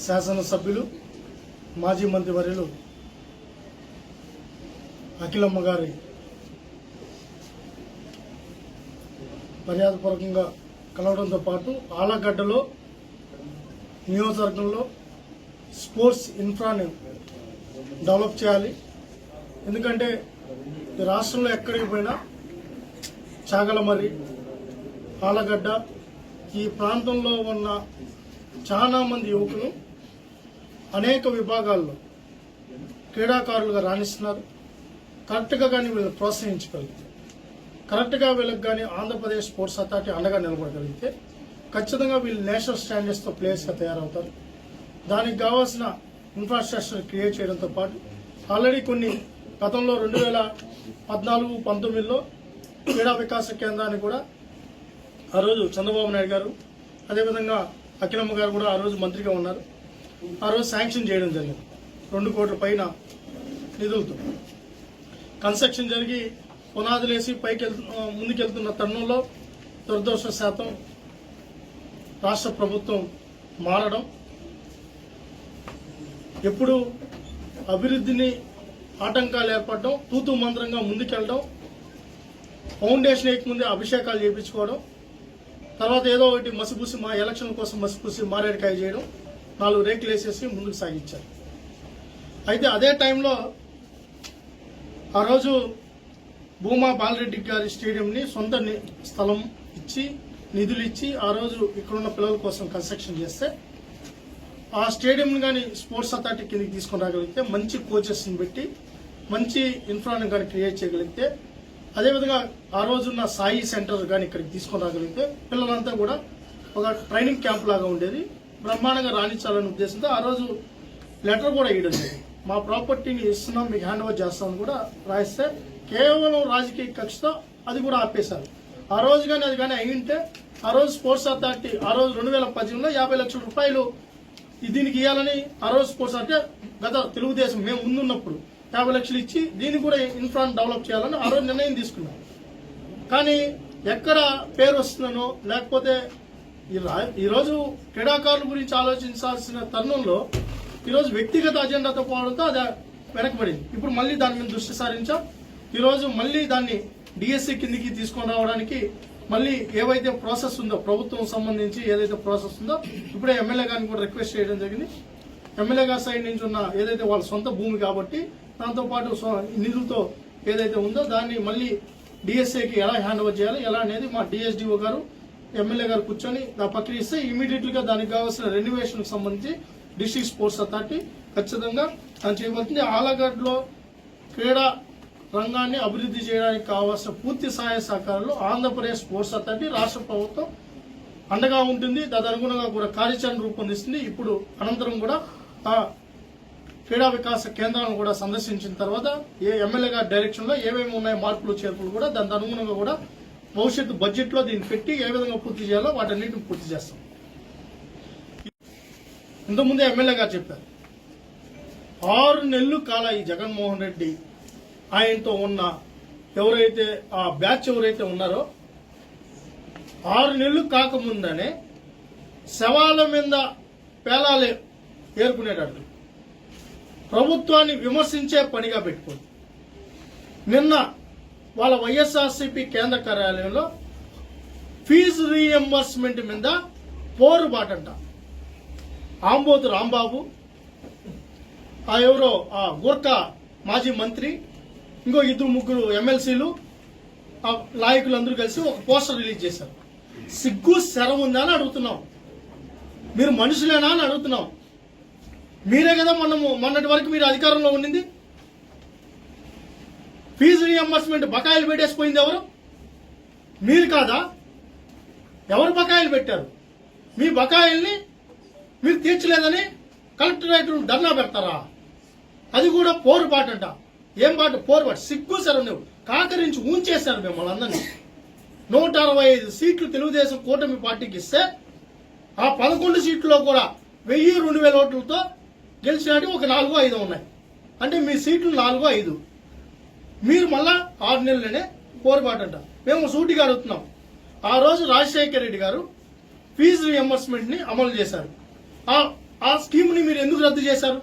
శాసనసభ్యులు మాజీ మంత్రివర్యులు అఖిలమ్మ గారి మర్యాదపూర్వకంగా కలవడంతో పాటు ఆలగడ్డలో నియోజకవర్గంలో స్పోర్ట్స్ ఇన్ఫ్రాని డెవలప్ చేయాలి. ఎందుకంటే ఈ రాష్ట్రంలో ఎక్కడికి పోయినా చాగలమర్రి, ఆలగడ్డ ఈ ప్రాంతంలో ఉన్న చాలా మంది యువకులు అనేక విభాగాల్లో క్రీడాకారులుగా రాణిస్తున్నారు. కరెక్ట్గా కానీ వీళ్ళని ప్రోత్సహించగలిగితే, కరెక్ట్గా వీళ్ళకి కానీ ఆంధ్రప్రదేశ్ స్పోర్ట్స్ అథారిటీ అండగా నిలబడగలిగితే ఖచ్చితంగా వీళ్ళు నేషనల్ స్టాండర్డ్స్తో ప్లేయర్స్గా తయారవుతారు. దానికి కావాల్సిన ఇన్ఫ్రాస్ట్రక్చర్ క్రియేట్ చేయడంతో పాటు ఆల్రెడీ కొన్ని గతంలో 2014-19లో క్రీడా వికాస కేంద్రాన్ని కూడా ఆ రోజు చంద్రబాబు నాయుడు గారు, అదేవిధంగా అఖిలమ్మ గారు కూడా ఆ రోజు మంత్రిగా ఉన్నారు. ఆ రోజు శాంక్షన్ చేయడం జరిగింది 2 కోట్ల పైన నిధులతో. కన్స్ట్రక్షన్ జరిగి పునాదులేసి ముందుకెళ్తున్న తరుణంలో దురదృష్టవశాత్తు రాష్ట్ర ప్రభుత్వం మారడం, ఎప్పుడు అభివృద్ధిని ఆటంకాలు ఏర్పడడం, తూతూ మంత్రంగా ముందుకెళ్ళడం, ఫౌండేషన్ ముందే అభిషేకాలు చేయించుకోవడం, తర్వాత ఏదో ఒకటి మసిపూసి మా ఎలక్షన్ కోసం మసిపూసి మారేడుకాయ చేయడం, 4 రేకులు వేసేసి ముందుకు సాగించారు. అయితే అదే టైంలో ఆ రోజు భూమా బాలరెడ్డి గారి స్టేడియంని సొంత స్థలం ఇచ్చి నిధులు ఇచ్చి ఆ రోజు ఇక్కడున్న పిల్లల కోసం కన్స్ట్రక్షన్ చేస్తే ఆ స్టేడియంని కానీ స్పోర్ట్స్ అథారిటీ కిందకి తీసుకుని రాగలిగితే, మంచి కోచెస్ని పెట్టి మంచి ఇన్ఫ్రాని కానీ క్రియేట్ చేయగలిగితే, అదేవిధంగా ఆ రోజున్న సాయి సెంటర్ కానీ ఇక్కడికి తీసుకుని రాగలిగితే పిల్లలంతా కూడా ఒక ట్రైనింగ్ క్యాంప్ లాగా ఉండేది. బ్రహ్మాండంగా రాణించాలనే ఉద్దేశంతో ఆ రోజు లెటర్ కూడా ఇవ్వడం జరిగింది. మా ప్రాపర్టీని ఇస్తున్నాం, మీకు హ్యాండ్ ఓవర్ చేస్తామని కూడా రాయిస్తే కేవలం రాజకీయ కక్షతో అది కూడా ఆపేశారు. ఆ రోజు కానీ అది కానీ అయ్యింటే ఆ రోజు స్పోర్ట్స్ అథారిటీ ఆ రోజు 2018లో 50 లక్షల రూపాయలు దీనికి ఇవ్వాలని ఆ రోజు స్పోర్ట్స్ అంటే గత తెలుగుదేశం మేము ముందున్నప్పుడు 50 లక్షలు ఇచ్చి దీన్ని కూడా ఇన్ఫ్రాన్ డెవలప్ చేయాలని ఆ రోజు నిర్ణయం తీసుకున్నాం. కానీ ఎక్కడ పేరు వస్తుందనో లేకపోతే ఈరోజు క్రీడాకారుల గురించి ఆలోచించాల్సిన తరుణంలో ఈరోజు వ్యక్తిగత అజెండాతో పోవడంతో అది వెనకబడింది. ఇప్పుడు మళ్ళీ దాని మీద దృష్టి సారించాం. ఈరోజు మళ్ళీ దాన్ని డిఎస్సి కిందికి తీసుకొని రావడానికి మళ్ళీ ఏవైతే ప్రాసెస్ ఉందో ప్రభుత్వం సంబంధించి ఏదైతే ప్రాసెస్ ఉందో ఇప్పుడే ఎమ్మెల్యే గారిని కూడా రిక్వెస్ట్ చేయడం జరిగింది. ఎమ్మెల్యే గారి సైడ్ నుంచి ఉన్న ఏదైతే వాళ్ళ సొంత భూమి కాబట్టి దాంతోపాటు నిధులతో ఏదైతే ఉందో దాన్ని మళ్ళీ డిఎస్ఏకి ఎలా హ్యాండ్ ఓవర్ చేయాలి ఎలా అనేది మా డిఎస్డిఓ గారు ఎమ్మెల్యే గారు కూర్చొని ప్రక్రియిస్తే ఇమీడియట్లీగా దానికి కావాల్సిన రెన్యువేషన్కి సంబంధించి డిస్ట్రిక్ట్ స్పోర్ట్స్ అథారిటీ ఖచ్చితంగా చేయబడుతుంది. ఆలగడ్డలో క్రీడా రంగాన్ని అభివృద్ధి చేయడానికి కావాల్సిన పూర్తి సహాయ సహకారాలు ఆంధ్రప్రదేశ్ స్పోర్ట్స్ అథారిటీ రాష్ట్ర ప్రభుత్వం అండగా ఉంటుంది. తదనుగుణంగా కూడా కార్యాచరణ రూపొందిస్తుంది. ఇప్పుడు అనంతరం కూడా ఆ క్రీడా వికాస కేంద్రాలను కూడా సందర్శించిన తర్వాత ఎమ్మెల్యే గారి డైరెక్షన్ లో ఏమేమి ఉన్నాయి మార్పులు చేర్పులు కూడా దానికి అనుగుణంగా కూడా భవిష్యత్తు బడ్జెట్ లో దీన్ని పెట్టి ఏ విధంగా పూర్తి చేయాలో వాటన్నిటిని పూర్తి చేస్తాం. ఇంతకుముందే ఎమ్మెల్యే గారు చెప్పారు 6 నెలలు కాల ఈ జగన్మోహన్ రెడ్డి ఆయనతో ఉన్న ఎవరైతే ఆ బ్యాచ్ ఎవరైతే ఉన్నారో 6 నెలలు కాకముందనే శవాల మీద పేలాలే ఏర్కొనేటట్టు ప్రభుత్వాన్ని విమర్శించే పనిగా పెట్టుకుంది. నిన్న వాళ్ళ వైఎస్ఆర్సీపీ కేంద్ర కార్యాలయంలో ఫీజు రీఎంబర్స్మెంట్ మీద పోరుబాటంట. ఆంబోతు రాంబాబు, ఆ ఎవరో ఆ గూర్ఖా మాజీ మంత్రి, ఇంకో 2-3 ఎమ్మెల్సీలు నాయకులందరూ కలిసి ఒక పోస్టర్ రిలీజ్ చేశారు. సిగ్గు శరం ఉందా అని అడుగుతున్నాం. మీరు మనుషులేనా అని అడుగుతున్నాం. మీరే కదా మొన్నటి వరకు మీరు అధికారంలో ఉండింది. ఫీజు రీఎంబర్స్మెంట్ బకాయిలు పెట్టేసిపోయింది ఎవరు? మీరు కాదా? ఎవరు బకాయిలు పెట్టారు? మీ బకాయిల్ని మీరు తీర్చలేదని కలెక్టరేట్ ధర్నా పెడతారా? అది కూడా పోరుబాటంట. ఏం పాట? పోరుబాటు. సిగ్గు సరే నువ్వు కాకరించి ఊంచేశారు మిమ్మల్ని అందరినీ. 165 సీట్లు తెలుగుదేశం కూటమి పార్టీకి ఇస్తే ఆ 11 సీట్లలో కూడా 1000-2000 ఓట్లతో గెలిచినట్టు ఒక 4-5 ఉన్నాయి. అంటే మీ సీట్లు 4-5. మీరు మళ్ళా 6 నెలలనే పోరుబాటంట. మేము సూటిగా అడుగుతున్నాం. ఆ రోజు రాజశేఖర రెడ్డి గారు ఫీజు రీఎంబర్స్మెంట్ ని అమలు చేశారు. ఆ ఆ స్కీమ్ని మీరు ఎందుకు రద్దు చేశారు?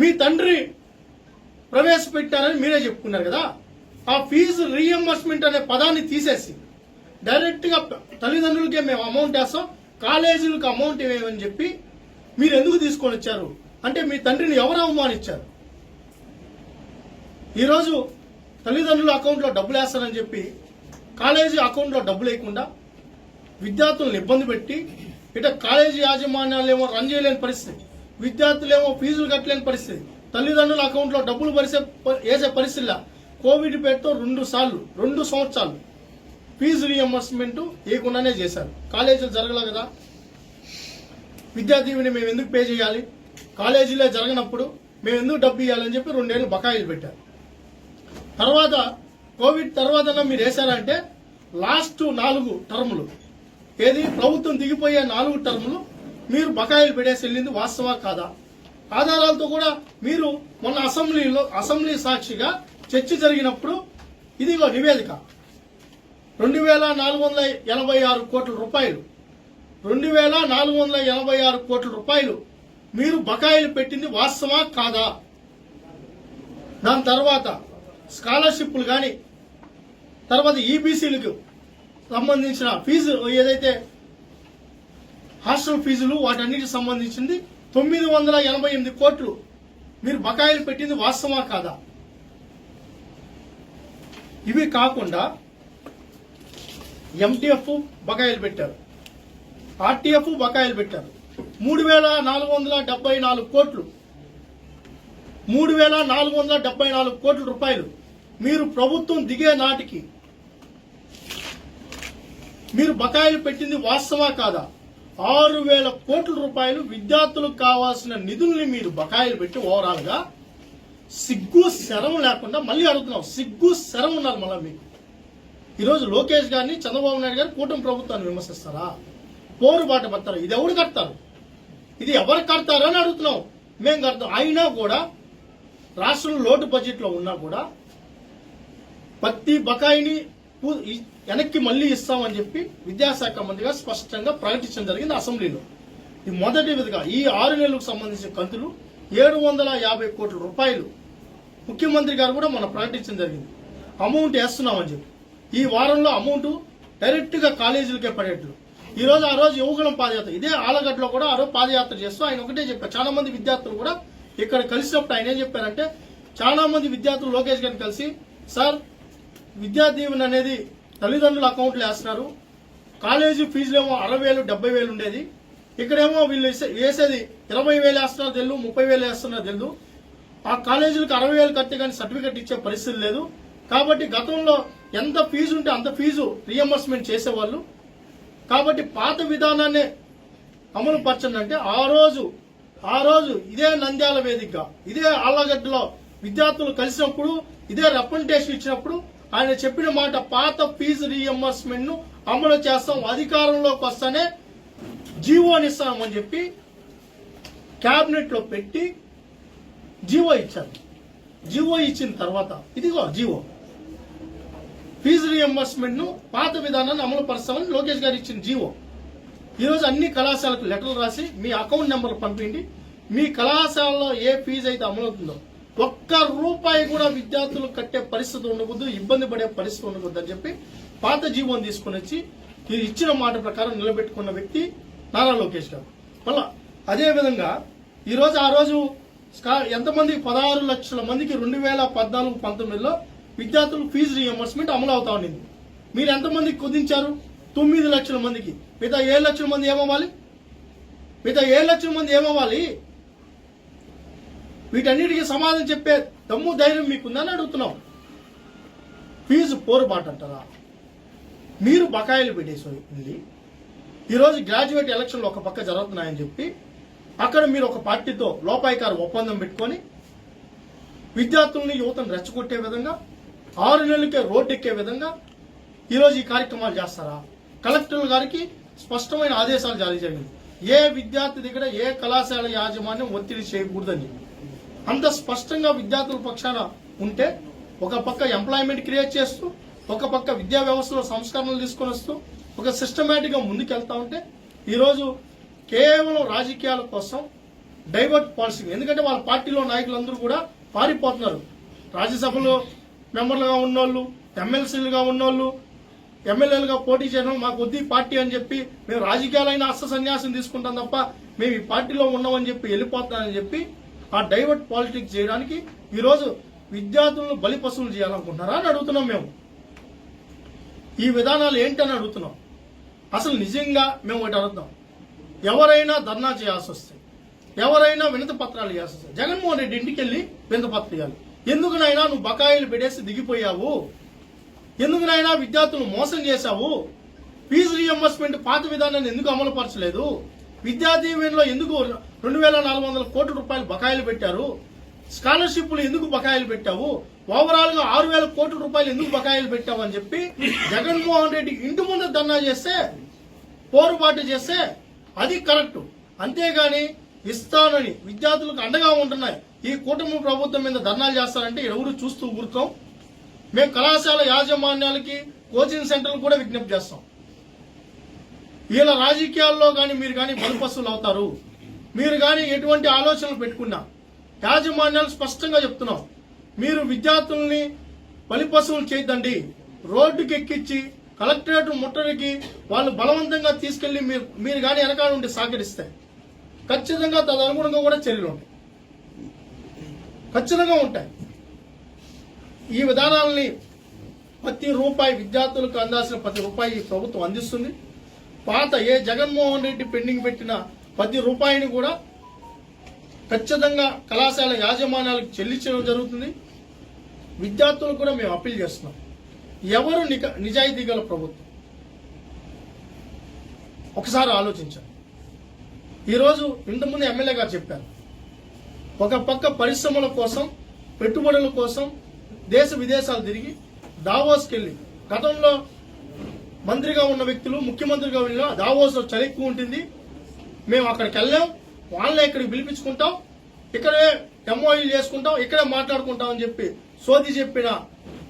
మీ తండ్రి ప్రవేశపెట్టారని మీరే చెప్పుకున్నారు కదా. ఆ ఫీజు రీఎంబర్స్మెంట్ అనే పదాన్ని తీసేసి డైరెక్ట్గా తల్లిదండ్రులకే మేము అమౌంట్ వేస్తాం, కాలేజీలకు అమౌంట్ ఇవ్వమని చెప్పి మీరు ఎందుకు తీసుకొని వచ్చారు? అంటే మీ తండ్రిని ఎవరు అవమానించారు? ఈరోజు తల్లిదండ్రుల అకౌంట్లో డబ్బులు వేస్తారని చెప్పి కాలేజీ అకౌంట్లో డబ్బులు వేయకుండా విద్యార్థులను ఇబ్బంది పెట్టి ఇట కాలేజీ యాజమాన్యాలేమో రన్ చేయలేని పరిస్థితి, విద్యార్థులేమో ఫీజులు కట్టలేని పరిస్థితి, తల్లిదండ్రుల అకౌంట్లో డబ్బులు వేసే పరిస్థితిలా కోవిడ్ పేరుతో 2 సంవత్సరాలు ఫీజు రీఎంబర్స్మెంట్ ఇవ్వకుండానే చేశారు. కాలేజీలు జరగలే కదా, విద్యార్థిని మేము ఎందుకు పే చేయాలి, కాలేజీలే జరగనప్పుడు మేము ఎందుకు డబ్బు ఇవ్వాలని చెప్పి 2 ఏళ్ళు బకాయిలు పెట్టారు. తర్వాత కోవిడ్ తర్వాత మీరు వేశారంటే లాస్ట్ 4 టర్ములు ఏది ప్రభుత్వం దిగిపోయే 4 టర్ములు మీరు బకాయిలు పెట్టేసి వెళ్ళింది వాస్తవా కాదా? ఆధారాలతో కూడా మీరు మొన్న అసెంబ్లీ సాక్షిగా చర్చ జరిగినప్పుడు ఇదిగో నివేదిక 2486 కోట్ల రూపాయలు 2486 కోట్ల రూపాయలు మీరు బకాయిలు పెట్టింది వాస్తవా కాదా? దాని తర్వాత స్కాలర్షిప్లు కానీ తర్వాత ఈబీసీలకు సంబంధించిన ఫీజు ఏదైతే హాస్టల్ ఫీజులు వాటన్నిటికి సంబంధించింది 988 కోట్లు మీరు బకాయిలు పెట్టింది వాస్తవా కాదా? ఇవి కాకుండా ఎంటీఎఫ్ బకాయిలు పెట్టారు, ఆర్టీఎఫ్ బకాయిలు పెట్టారు. 3474 కోట్లు 3474 కోట్ల రూపాయలు మీరు ప్రభుత్వం దిగే నాటికి మీరు బకాయిలు పెట్టింది వాస్తవా కాదా? 6000 కోట్ల రూపాయలు విద్యార్థులకు కావాల్సిన నిధుల్ని మీరు బకాయిలు పెట్టి ఓవరాల్ గా సిగ్గు శరం లేకుండా మళ్ళీ అడుగుతున్నాం, సిగ్గు శరం ఉన్నారు మళ్ళీ మీకు. ఈరోజు లోకేష్ గారిని చంద్రబాబు నాయుడు గారు కూటమి ప్రభుత్వాన్ని విమర్శిస్తారా? పోరు బాట పడతారు. ఇది ఎవరు కడతారు? ఇది ఎవరు కడతారు అని అడుగుతున్నాం. మేము కడతాం. అయినా కూడా రాష్ట్రంలో లోటు బడ్జెట్ లో ఉన్నా కూడా ప్రతి బకాయిని వెనక్కి మళ్లీ ఇస్తామని చెప్పి విద్యాశాఖ మంత్రిగా స్పష్టంగా ప్రకటించడం జరిగింది అసెంబ్లీలో. ఈ మొదటి విధంగా ఈ 6 నెలలకు సంబంధించిన కంతులు 750 కోట్ల రూపాయలు ముఖ్యమంత్రి గారు కూడా మనం ప్రకటించడం జరిగింది. అమౌంట్ వేస్తున్నామని చెప్పి ఈ వారంలో అమౌంట్ డైరెక్ట్ గా కాలేజీలకే పడేట్లు. ఈ రోజు ఆ రోజు యువగలం పాదయాత్ర ఇదే ఆలగడ్డలో కూడా ఆ రోజు పాదయాత్ర చేస్తూ ఆయన ఒకటే చెప్పారు. చాలా మంది విద్యార్థులు కూడా ఇక్కడ కలిసినప్పుడు ఆయన ఏం చెప్పారంటే, చాలా మంది విద్యార్థులు లోకేష్ గారిని కలిసి, సార్ విద్యా దీవెన అనేది తల్లిదండ్రుల అకౌంట్లు వేస్తున్నారు, కాలేజీ ఫీజులేమో 60,000 70,000 ఉండేది, ఇక్కడేమో వీళ్ళు వేసేది 20,000 వేస్తున్నారు తెలుసు, 30,000 వేస్తున్నారు తెలుసు. ఆ కాలేజీలకు 60,000 కడితే కానీ సర్టిఫికెట్ ఇచ్చే పరిస్థితి లేదు. కాబట్టి గతంలో ఎంత ఫీజు ఉంటే అంత ఫీజు రీఎంబర్స్మెంట్ చేసేవాళ్ళు. కాబట్టి పాత విధానాన్ని అమలు పరచండి అంటే ఆ రోజు ఇదే నంద్యాల వేదికగా ఇదే ఆళ్లగడ్డలో విద్యార్థులు కలిసినప్పుడు ఇదే రిప్రజెంటేషన్ ఇచ్చినప్పుడు ఆయన చెప్పిన మాట, పాత ఫీజు రీఎంబర్స్మెంట్ ను అమలు చేస్తాం, అధికారంలోకి వస్తానే జీవోనిస్తామని చెప్పి కేబినెట్ లో పెట్టి జీవో ఇచ్చారు. జీవో ఇచ్చిన తర్వాత ఇదిగో జీవో ఫీజు రీఎంబర్స్మెంట్ ను పాత విధానాన్ని అమలు పరుస్తామని లోకేష్ గారు ఇచ్చిన జీవో. ఈరోజు అన్ని కళాశాలకు లెటర్లు రాసి మీ అకౌంట్ నెంబర్లు పంపిండి, మీ కళాశాలలో ఏ ఫీజు అయితే అమలవుతుందో ఒక్క రూపాయి కూడా విద్యార్థులు కట్టే పరిస్థితి ఉండకూడదు, ఇబ్బంది పడే పరిస్థితి ఉండకూడదు అని చెప్పి పాత జీవోని తీసుకుని వచ్చి ఇచ్చిన మాట ప్రకారం నిలబెట్టుకున్న వ్యక్తి నారా లోకేష్ గారు. మళ్ళా అదేవిధంగా ఈరోజు ఆ రోజు ఎంతమంది 16 లక్షల మందికి 2014-19లో విద్యార్థులు ఫీజు రీఎంబర్స్మెంట్ అమలు అవుతా ఉండింది. మీరు ఎంతమందికి కుదించారు? 9 లక్షల మందికి. మిగతా 7 లక్షల మంది ఏమవ్వాలి? వీటన్నిటికీ సమాధానం చెప్పే దమ్ము ధైర్యం మీకుందని అడుగుతున్నాం. ఫీజు పోరుబాటు అంటారా? మీరు బకాయిలు పెట్టేసి ఈరోజు గ్రాడ్యుయేట్ ఎలక్షన్లు ఒక పక్క జరుగుతున్నాయని చెప్పి అక్కడ మీరు ఒక పార్టీతో లోపాయికార ఒప్పందం పెట్టుకొని విద్యార్థుల్ని యువతను రెచ్చగొట్టే విధంగా 6 నెలలకే రోడ్డు ఎక్కే విధంగా ఈరోజు ఈ కార్యక్రమాలు చేస్తారా? కలెక్టర్ గారికి స్పష్టమైన ఆదేశాలు జారీ చేయండి. ఏ విద్యార్థి దగ్గర ఏ కళాశాల యాజమాన్యం ఒత్తిడి చేయకూడదని అంత స్పష్టంగా విద్యార్థుల పక్షాన ఉంటే, ఒక పక్క ఎంప్లాయ్మెంట్ క్రియేట్ చేస్తూ ఒక పక్క విద్యా వ్యవస్థలో సంస్కరణలు తీసుకొని వస్తూ ఒక సిస్టమేటిక్ గా ముందుకెళ్తా ఉంటే, ఈరోజు కేవలం రాజకీయాల కోసం డైవర్ట్ పాలసీ. ఎందుకంటే వాళ్ళ పార్టీలో నాయకులందరూ కూడా పారిపోతున్నారు. రాజ్యసభలో మెంబర్లుగా ఉన్నోళ్ళు, ఎమ్మెల్సీలుగా ఉన్నోళ్ళు, ఎమ్మెల్యేలుగా పోటీ చేయడం మాకు వద్దు ఈ పార్టీ అని చెప్పి, మేము రాజకీయాలైన అస్త సన్యాసం తీసుకుంటాం తప్ప మేము ఈ పార్టీలో ఉన్నామని చెప్పి వెళ్ళిపోతామని చెప్పి ఆ డైవర్ట్ పాలిటిక్స్ చేయడానికి ఈరోజు విద్యార్థులను బలిపశువులు చేయాలనుకుంటున్నారా అని అడుగుతున్నాం. మేము ఈ విధానాలు ఏంటని అడుగుతున్నాం. అసలు నిజంగా మేము ఒకటి అడుగుతాం, ఎవరైనా ధర్నా చేయాల్సి వస్తే, ఎవరైనా వినతి పత్రాలు చేయాల్సి వస్తే జగన్మోహన్ రెడ్డి ఇంటికి వెళ్ళి వినతి పత్రం ఇవ్వాలి. ఎందుకునైనా నువ్వు బకాయిలు పెట్టేసి దిగిపోయావు, ఎందుకునైనా విద్యార్థులను మోసం చేశావు, ఫీజు రీఎంబర్స్మెంట్ పాత విధానాన్ని ఎందుకు అమలు పరచలేదు, విద్యా దీవెనలో ఎందుకు 2,400 కోట్ల రూపాయలు బకాయిలు పెట్టారు, స్కాలర్షిప్లు ఎందుకు బకాయిలు పెట్టావు, ఓవరాల్ గా 6,000 కోట్ల రూపాయలు ఎందుకు బకాయిలు పెట్టావు అని చెప్పి జగన్మోహన్ రెడ్డి ఇంటి ముందు ధర్నా చేస్తే, పోరుబాటు చేస్తే అది కరెక్ట్. అంతేగాని ఇస్తానని విద్యార్థులకు అండగా ఉంటున్నాయి ఈ కూటమి ప్రభుత్వం మీద ధర్నాలు చేస్తారంటే ఎవరు చూస్తూ ఊరుతాం. మేము కళాశాల యాజమాన్యాలకి, కోచింగ్ సెంటర్లు కూడా విజ్ఞప్తి చేస్తాం. వీళ్ళ రాజకీయాల్లో కానీ మీరు కానీ బలిపశువులు అవుతారు. మీరు కానీ ఎటువంటి ఆలోచనలు పెట్టుకున్నా యాజమాన్యాలు స్పష్టంగా చెప్తున్నాం, మీరు విద్యార్థుల్ని బలిపశువులు చేయొద్దండి. రోడ్డుకి ఎక్కించి కలెక్టరేట్ ముట్టడికి వాళ్ళు బలవంతంగా తీసుకెళ్లి మీరు కానీ వెనకాల నుండి సహకరిస్తే ఖచ్చితంగా తదనుగుణంగా కూడా చర్యలు ఉంటాయి, ఖచ్చితంగా ఉంటాయి. ఈ విధానాలని ప్రతి రూపాయి విద్యార్థులకు అందాల్సిన ప్రతి రూపాయి ఈ ప్రభుత్వం అందిస్తుంది. పాత ఏ జగన్మోహన్ రెడ్డి పెండింగ్ పెట్టిన ప్రతి రూపాయిని కూడా ఖచ్చితంగా కళాశాల యాజమాన్యాలకు చెల్లించడం జరుగుతుంది. విద్యార్థులకు కూడా మేము అప్పీల్ చేస్తున్నాం, ఎవరు నిజాయితీ గల ప్రభుత్వం ఒకసారి ఆలోచించాలి. ఈరోజు ఇంతకుముందు ఎమ్మెల్యే గారు చెప్పారు, ఒక పక్క పరిశ్రమల కోసం, పెట్టుబడుల కోసం దేశ విదేశాలు తిరిగి దావోస్కి వెళ్ళి, గతంలో మంత్రిగా ఉన్న వ్యక్తులు ముఖ్యమంత్రిగా వెళ్ళిన దావోస్ లో చలి ఎక్కువ ఉంటుంది, మేము అక్కడికి వెళ్ళాం, వాళ్ళని ఇక్కడికి పిలిపించుకుంటాం, ఇక్కడే ఎంఓఈ చేసుకుంటాం, ఇక్కడే మాట్లాడుకుంటాం అని చెప్పి సోది చెప్పిన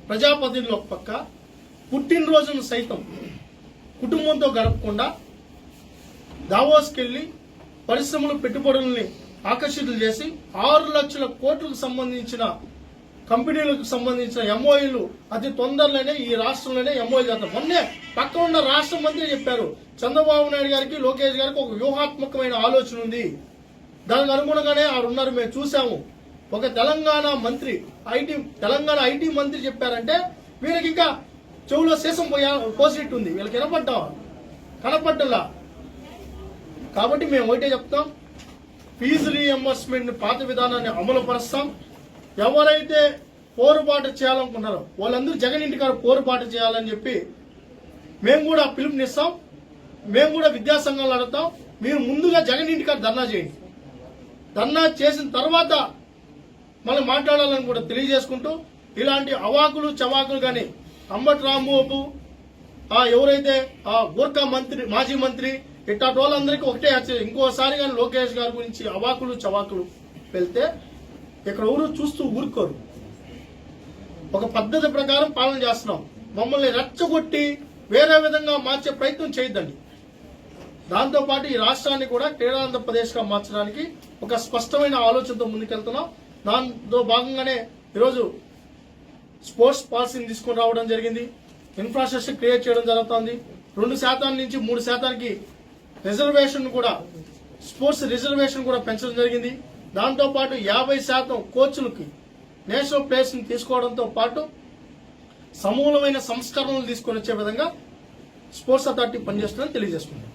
ప్రజాప్రతినిధులు ఒక పక్క, పుట్టినరోజును సైతం కుటుంబంతో గడపకుండా దావోస్కి వెళ్లి పరిశ్రమలు, పెట్టుబడుల్ని ఆకర్షితులు చేసి 6 లక్షల కోట్లకు సంబంధించిన కంపెనీలకు సంబంధించిన ఎంఓఈలు అతి తొందరలోనే ఈ రాష్ట్రంలోనే ఎంఓఈ చేస్తారు. మొన్నే పక్క ఉన్న రాష్ట్ర మంత్రి చెప్పారు, చంద్రబాబు నాయుడు గారికి, లోకేష్ గారికి ఒక వ్యూహాత్మకమైన ఆలోచన ఉంది, దానికి అనుగుణంగానే ఉన్నారు, మేము చూసాము. ఒక తెలంగాణ ఐటీ మంత్రి చెప్పారంటే వీళ్ళకి ఇంకా చెవులో శేషం పోసినట్టు ఉంది, వీళ్ళకి కనపడ్డలా. కాబట్టి మేము ఒకటే చెప్తాం, ఫీజు రీఎంబర్స్మెంట్ పాత విధానాన్ని అమలు పరుస్తాం. ఎవరైతే పోరుబాటు చేయాలనుకున్నారో వాళ్ళందరూ జగన్ ఇంటికాడ పోరుబాటు చేయాలని చెప్పి మేము కూడా పిలుపునిస్తాం. మేము కూడా విద్యాసంఘాలు అడుగుతాం, మీరు ముందుగా జగన్ ఇంటికాడ ధర్నా చేయండి, ధర్నా చేసిన తర్వాత మనం మాట్లాడాలని కూడా తెలియజేసుకుంటూ, ఇలాంటి అవాకులు చవాకులు కానీ అంబటి రాంబాబు, ఎవరైతే గోర్ఖా మంత్రి, మాజీ మంత్రి, ఇట్లాంటి వాళ్ళందరికీ ఒకటే హెచ్చరిక, ఇంకోసారి కానీ లోకేష్ గారి గురించి అవాకులు చవాకులు వెళ్తే ఇక్కడ ఎవరు చూస్తూ ఊరుకోరు. ఒక పద్ధతి ప్రకారం పాలన చేస్తున్నాం, మమ్మల్ని రెచ్చగొట్టి వేరే విధంగా మార్చే ప్రయత్నం చేయొద్దండి. దాంతోపాటు ఈ రాష్ట్రాన్ని కూడా క్రీడాంధ్రప్రదేశ్ గా మార్చడానికి ఒక స్పష్టమైన ఆలోచనతో ముందుకెళ్తున్నాం. దాంతో భాగంగానే ఈరోజు స్పోర్ట్స్ పాలసీని తీసుకుని రావడం జరిగింది, ఇన్ఫ్రాస్ట్రక్చర్ క్రియేట్ చేయడం జరుగుతుంది. 2% నుంచి 3% రిజర్వేషన్ కూడా, స్పోర్ట్స్ రిజర్వేషన్ కూడా పెంచడం జరిగింది. దాంతో పాటు 50% కోచ్లకి నేషనల్ ప్లేయర్స్ ని తీసుకోవడంతో పాటు సమూలమైన సంస్కరణలు తీసుకొని వచ్చే విధంగా స్పోర్ట్స్ అథారిటీ పనిచేస్తుందని తెలియజేసుకుంటాం.